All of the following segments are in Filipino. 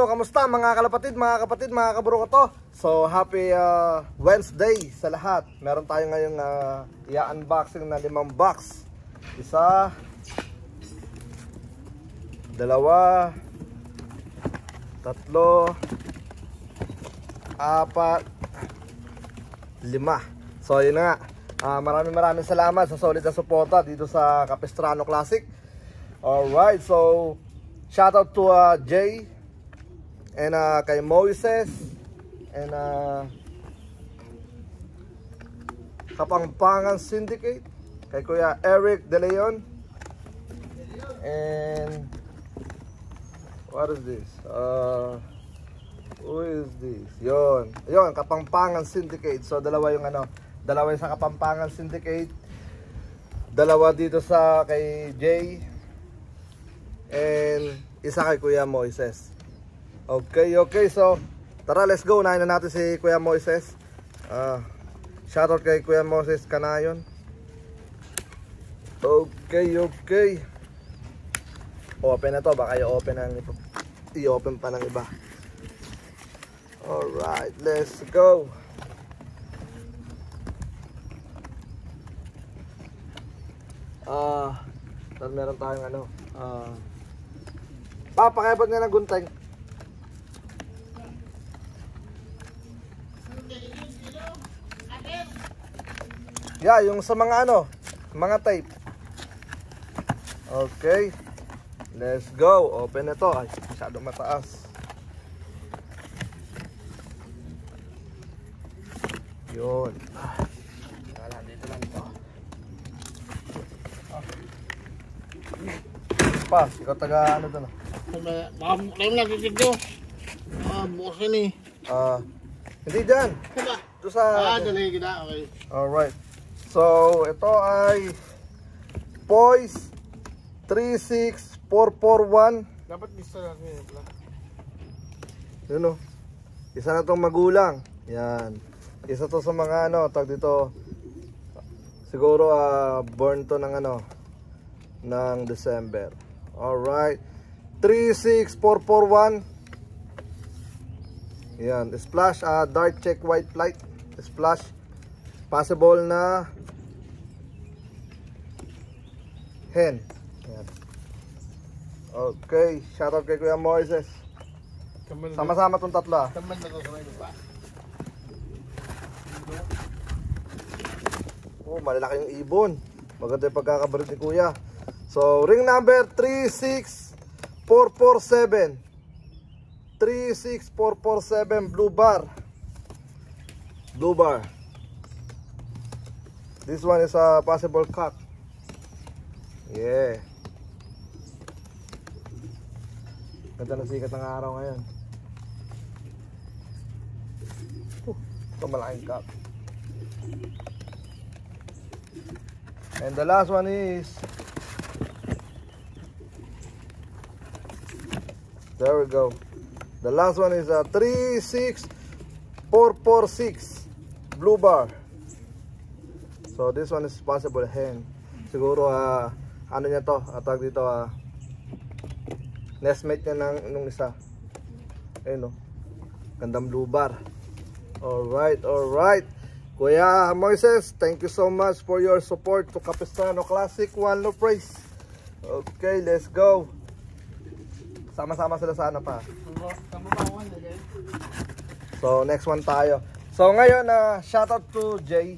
kamusta mga kalapatid, mga kapatid, mga kaburo ko to? So, happy Wednesday sa lahat. Meron tayo ngayong i-unboxing na 5 box. Isa, dalawa, tatlo, apat, 5. So, yun na nga. Maraming salamat sa solid na suporta dito sa Capistrano Classic. Alright, so shoutout to Jay and kay Moises and Kapampangan Syndicate, kay Kuya Eric De Leon, and what is this? Who is this? Yon, Kapampangan Syndicate. So dalawa yung dalawa yung sa Kapampangan Syndicate, dalawa dito sa kay Jay, and isa kay Kuya Moises. Okay, so tara, let's go. Unahin na natin si Kuya Moises. Shoutout kay Kuya Moises Canayon. Okay. Open na to, baka i-open pa ng iba. Alright, let's go. Meron tayong pakibot nga ng gunting. Yeah, yung sa mga mga tape. Okay, let's go. Open ito. Ay, masyadong mataas. Yun. Dito lang ito. Pa, ikaw taga to na? Baka lang dito. Bukas yun eh. Hindi dyan. Ito sa... dali kita. Okay. Alright. So, ito ay Poise 36441. Dapat gusto natin yun. Yun o. Isa na itong magulang. Yan. Isa to sa mga tag dito. Siguro born to ng ng December. Alright. 36441. Yan. Splash, dark check white light. Splash. Possible na hen. Yan. Okay. Shoutout kay Kuya Moises. Sama-sama itong tatlo. Taman na ito sa mga pa. Oh, malalaki yung ibon. Maganda yung pagkakabarit ni Kuya. So, ring number 36447. 36447 blue bar. This one is a possible cock. Yeah. Ganda ng sikat ng araw ngayon. Ito malaking cock. And the last one is, there we go. The last one is a 36446 blue bar. So this one is possible hen. Siguro niya to, atag dito nestmate niya nung isa. Ayun gandang blue bar. Alright. Kuya Moises, thank you so much for your support to Capistrano Classic. One low praise. Okay, let's go. Sama-sama sila sa pa. So next one tayo. So ngayon shoutout to Jay.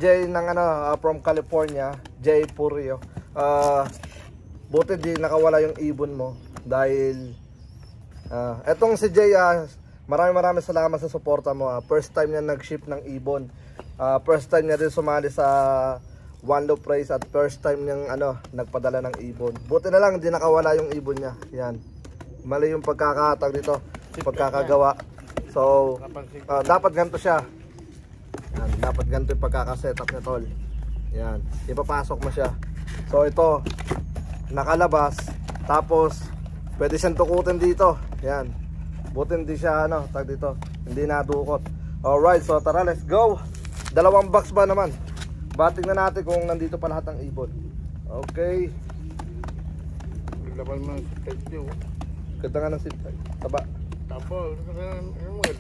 Jay ng from California, Jay Purio. Buti di nakawala yung ibon mo dahil etong si Jay, maraming salamat sa suporta mo. First time niya nag-ship ng ibon. First time niya din sumali sa One Low Prize at first time niyang nagpadala ng ibon. Buti na lang hindi nakawala yung ibon niya. Yan. Mali yung pagkakatag dito, pagkakagawa. So, dapat ganito siya. Yan, dapat ganito yung pagkakasetup niya, tol. Yan. Ipapasok mo siya. So, ito nakalabas. Tapos, pwede siyang tukutin dito. Yan. Buti hindi siya tag dito. Hindi nadukot. Alright, so tara, let's go. 2 box ba naman? Bating na natin kung nandito pa lahat ng ibon. Okay. Laban mo sa pedyo. Ganda nga ng sipay. Taba. Tapos, mga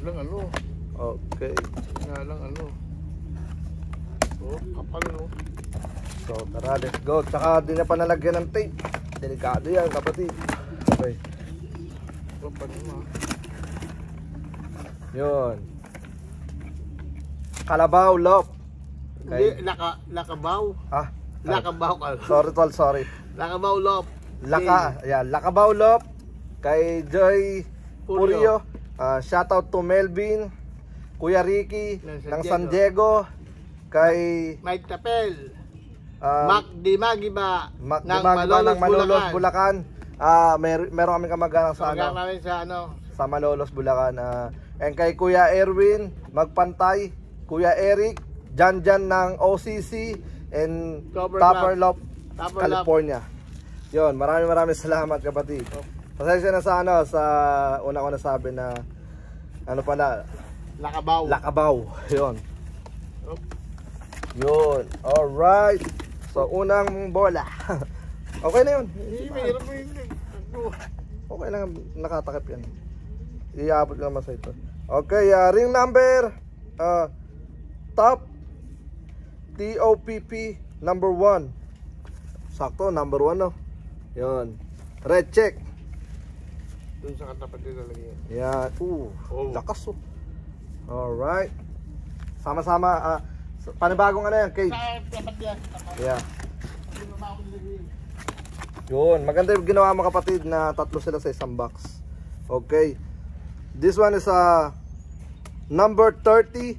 lang ano. Okay. Nga lang ano. Oh, kapal no. So tara, let's go. Tsaka di na pa nalagyan ng tape. Delikado yan, kapatid. Okay. Kapal mo. Yun. Kalabaw, lop. Hindi, lakabaw. Ah, Lakabaw ka. sorry tol, sorry. Lakabaw lop. Ayan, Lakabaw lop. Kay Joy Purio. Shoutout to Melvin, Kuya Ricky ng San Diego. Kay Mike Tapel. Mac Dimagiba ng Malolos, Bulacan. Meron kaming kamag-anak sa ano? Sa Malolos, Bulacan. And kay Kuya Erwin Magpantay, Kuya Eric Jan ng OCC and Tupper Lop, California. Yon, maraming salamat kapatid. Pasensya na sa ano, sa una ko nasabi na ano pala, Lakabaw. Yon. Yun. Alright. So unang bola. Okay na yun. Okay lang, nakatakip yan. Iabot ko naman sa ito. Okay, ring number top TOPP number 1. Sakto, number 1 no. Yun. Red check. Doon sa katapat nila lagi yan. Yan. Lakas oh. Alright. Sama-sama. Panibagong ano yan, cage. Yeah. Yun. Maganda yung ginawa mga kapatid na tatlo sila sa isang box. Okay. This one is number 30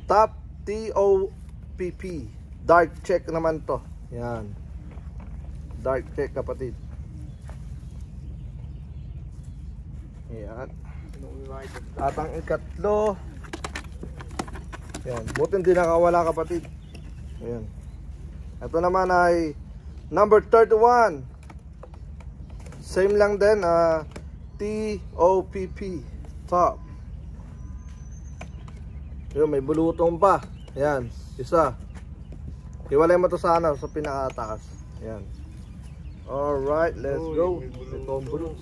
top TOPP. Dark check naman to. Yan. Dark check kapatid. Yan. At ang ikatlo, yan. Buti hindi nakawala kapatid. Ayan. Ito naman ay number 31. Same lang din. TOPP. Top. Yun, may bulutong pa. Ayan. Isa. Hiwalay mo to sa ano, sa pinakataas. Ayan. Alright, let's go. Ito ang bulong.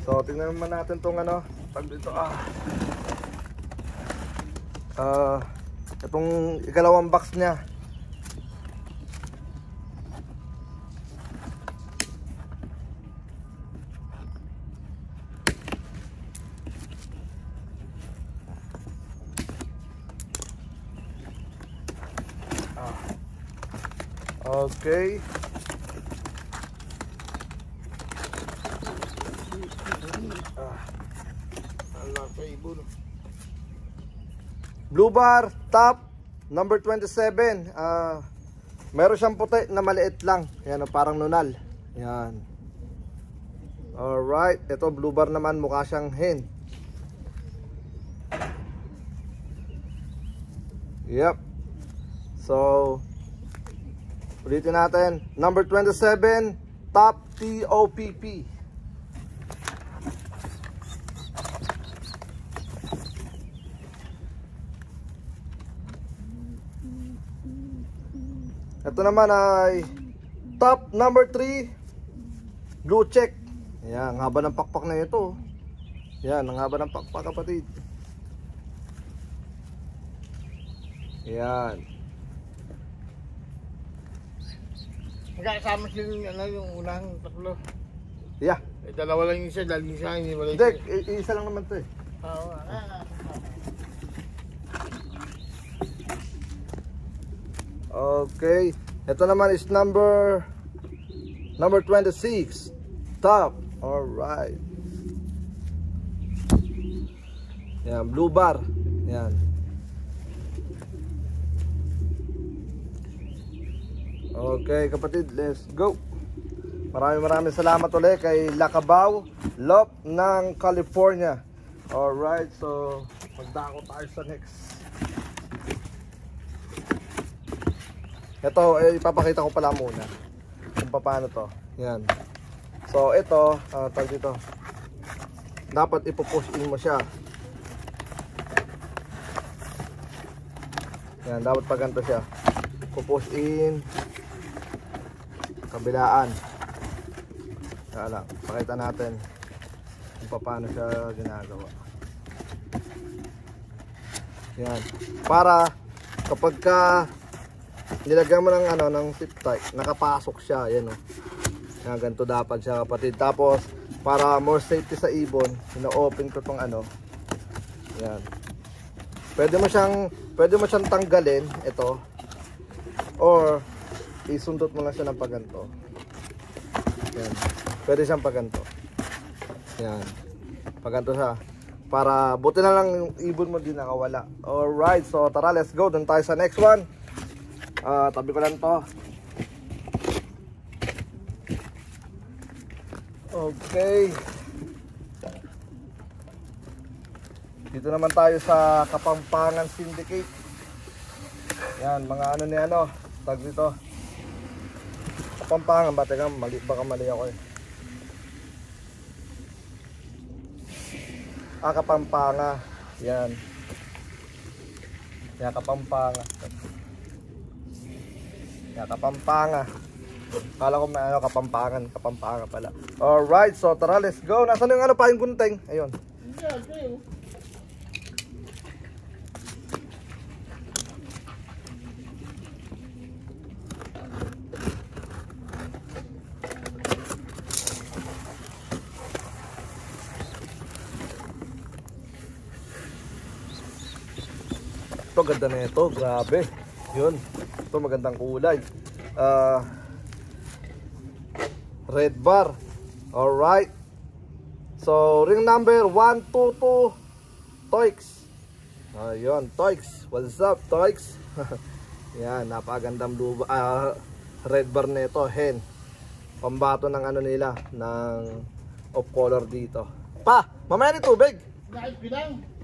So, tingnan naman natin tong ano. Tag dito itong ikalawang box niya. Okay. Blue bar top number 27. Meron siyang puti na maliit lang. Yan, parang nunal. Yan. Alright, ito blue bar naman, mukha siyang hen. Yep. So ulitin natin, number 27 top TOPP. Ito naman ay top number 3 blue check. Ayan, ang haba ng pakpak na ito. Ayan, ang haba ng pakpak kapatid. Ayan. Magkakasama sila yung unang tatlo. Yeah. Dalawa lang yung isa, dahil isa hindi wala Hindi, isa lang naman ito eh. Oo. Okay. Ito naman is number 26. Top. Alright. Yan, blue bar. Yan. Okay kapatid, let's go. Maraming salamat ulit kay Lakabaw Lop ng California. Alright, so magdako tayo sa next. Ito, ipapakita ko pala muna kung paano to. Yan. So ito, tag dito. Dapat ipo-push in mo siya. Yan, dapat pa ganito siya. pupush in. Kabilaan. Kaya lang, pakita natin kung paano siya ginagawa. Yan. Para kapag ka nilagyan mo ng ano, ng zip tie, nakapasok siya, yan o. Yan, ganito dapat siya kapatid. Tapos, para more safety sa ibon, ina-open ko tong ano. Yan. Pwede mo siyang tanggalin, ito. Or, isundot mo lang siya ng paganto. Yan. Pwede siyang paganto. Yan. Paganto siya. Para, buti na lang yung ibon mo din nakawala. Alright, so tara, let's go. Doon tayo sa next one. Tabi ko lang to. Okay. Dito naman tayo sa Kapampangan Syndicate. Yan, mga ano ni ano, tag dito. Kapampangan ba? Teka, baka mali ako eh. Kapampangan. Yan. Yan, Kapampangan. Yan, Kapampangan. Kala ko may ano, Kapampangan pala. Alright, so tara, let's go. Nasaan yung ano pa yung gunting? Ayun. Ito, ganda na ito, grabe. Yun, ito magandang kulay. Red bar. Alright. So, ring number 122 Toix. Ayun, Toix. What's up, Toix? Yan, napakagandang red bar na ito, hen. Pambato ng ano nila, ng off color dito. Pa, mamaya ni tubig.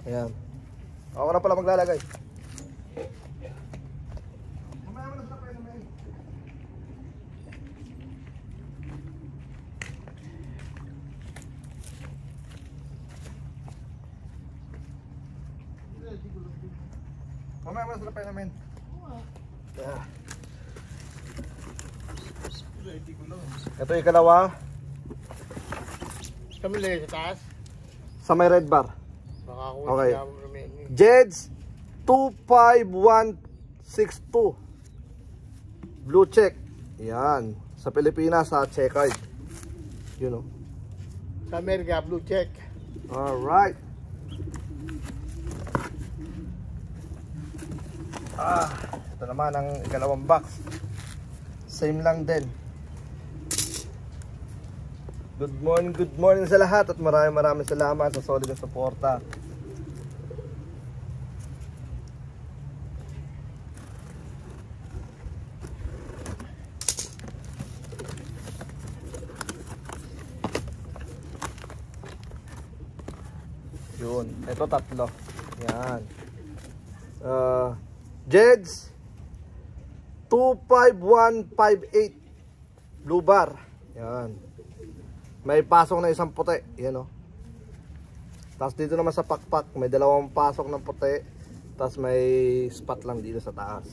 Ayan. Ako na pala maglalagay. Mamaya mo na sila pa namin. Yeah. Ito yung ikalawa. Kami lang sa taas. Sa may red bar. Okay. Jeds 25162. Blue check. Yan. Sa Pilipinas, sa checkered. You know. Sa Amerika, blue check. Alright. Ito naman ang ikalawang box. Same lang din. Good morning sa lahat at maraming salamat sa solid na suporta. Yun, ito tatlo. Yan. Jeds 25158 blue bar. Yan. May pasok na isang puti. Yan o. Tapos dito naman sa pakpak, may dalawang pasok ng puti. Tapos may spot lang dito sa taas.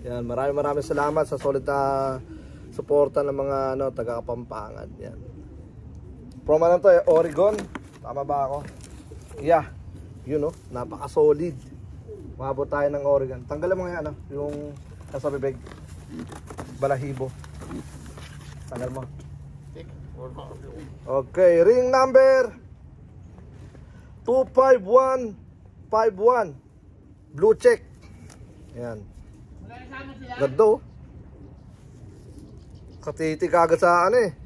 Yan. Maraming salamat sa solid na suporta ng mga ano, taga Kapampangan. Yan. From ano to, Oregon. Tama ba ako? Yeah. Yun o. Napaka-solid. Maabot tayo ng Oregon. Tanggalan mo nga ano, yung nasa bibig. Balahibo. Tanggal mo. Okay, ring number 25151. Blue check. Ayan. Ganda. Katiti kagad sa ano eh.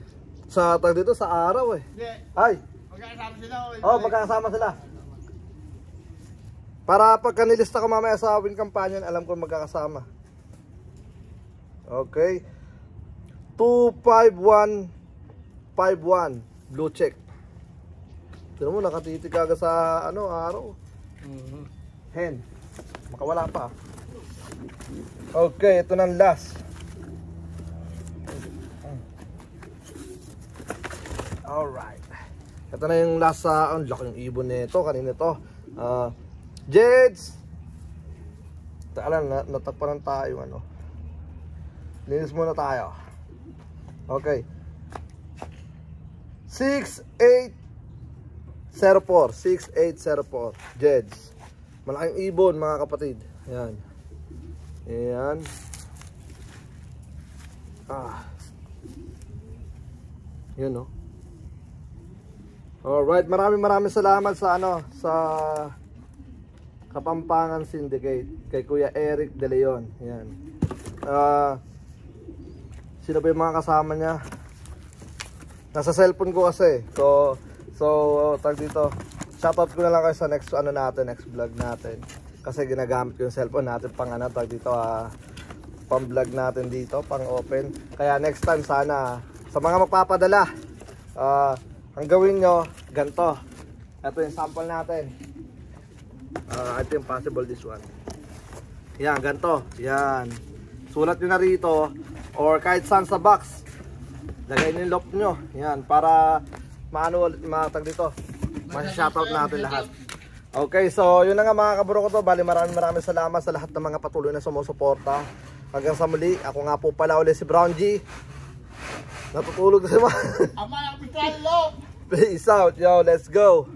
Sa tag dito sa araw eh. Ay. Magkakasama sila. Oh, magkakasama sila. Para pagka nilista ko mamaya sa Win Companion, alam ko magkakasama. Okay. 25151 blue check. Tignan mo, nakatitig agad sa ano, araw. Hen. Makawala pa. Okay, ito na last. Alright. Ito na yung last sa ang laki ng ibon nito, kanina to. Jeds. Taalan, natakpan tayo ano. Linis muna tayo. Okay. 6804. 6804. Jeds. Malaking ibon mga kapatid. Ayan. Ayan. Yun, no? Alright, maraming salamat sa sa Kapampangan Syndicate kay Kuya Eric De Leon. Yan. Sino ba yung mga kasama niya? Nasa cellphone ko kasi. So tag dito. Shoutout ko na lang kayo sa next next vlog natin. Kasi ginagamit ko yung cellphone natin pang tag dito pang vlog natin dito, pang open. Kaya next time sana sa mga magpapadala, ang gawin nyo, ganito. Ito yung sample natin. Ito yung possible this one. Yan, ganito. Yan. Sulat nyo na rito. Or kahit saan sa box. Lagay nyo yung lock nyo. Yan, para matag dito. Mas-shoutout natin lahat. Okay, so yun na nga mga kaburo ko to. Bali maraming salamat sa lahat ng mga patuloy na sumusuporta. Hanggang sa muli, ako nga po pala ulit si Brown G. Natutulog na si Ma. Ama ng pitalo! Peace out, yo. Let's go.